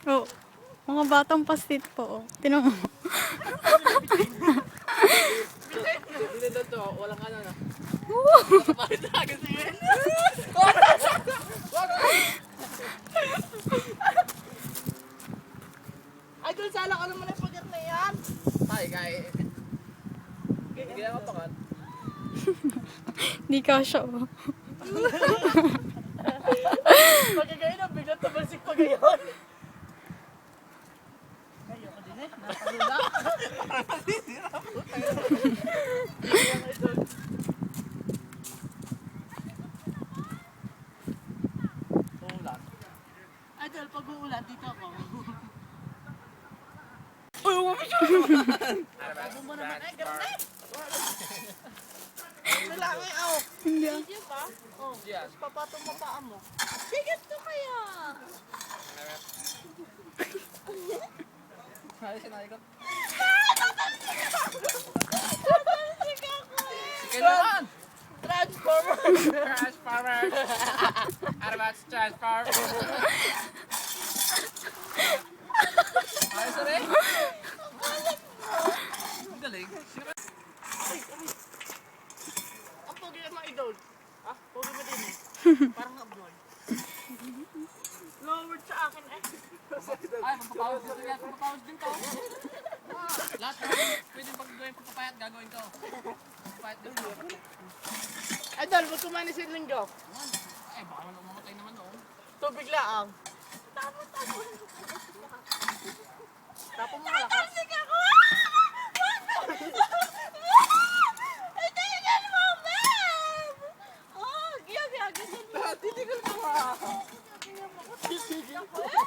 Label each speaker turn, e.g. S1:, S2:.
S1: Oh, mga batang pastit po. Oh. Tinan mo.
S2: Binidot to, walang ano na. Kapahit na kasi yun.
S3: Idol, sala ka naman ang pagat na yan.
S2: Ay, kaya. Hindi ako pakat.
S1: Di ka siya. Oh.
S3: Pagkagayon na, biglang tumalsik pa gayon. Ayoko din eh, napalula.
S2: Ulan.
S3: Idol, pag uulan, dito ako.
S2: Uy, umamisyon naman!
S3: Sabi mo naman, ay, ganun eh. Lalaki, oh.
S1: Hindi.
S3: Video pa? Oh,
S2: Yes.
S3: tapos papatong mo paa mo. Bigat to kaya.
S2: Ay, sinay ko.
S3: Tatalsik ako eh.
S2: Sige naman!
S3: Transformer.
S2: Transformer! Arabats Transformer! Ayos na rin? Ang galing.
S3: Ang pogi na mga idol. Ah, pogi mo din eh. Parang abroad. Lowered sa akin eh.
S2: Ay, papapawas din yan. Papapawas din to. Lahat na pwedeng paggawin pagpapayat, gagawin ko. Pagpapayat din to.
S3: Idol, wag kumain si Linggo.
S2: Eh, baka man umamatay naman noon.
S3: Tubig lang. Tapos. Tapos mo malakas. Tatalsik ako! Ay, tingnan mo, babe! Oh, ganyan mo.
S2: Titigil ka ba?
S3: Titigil ako eh.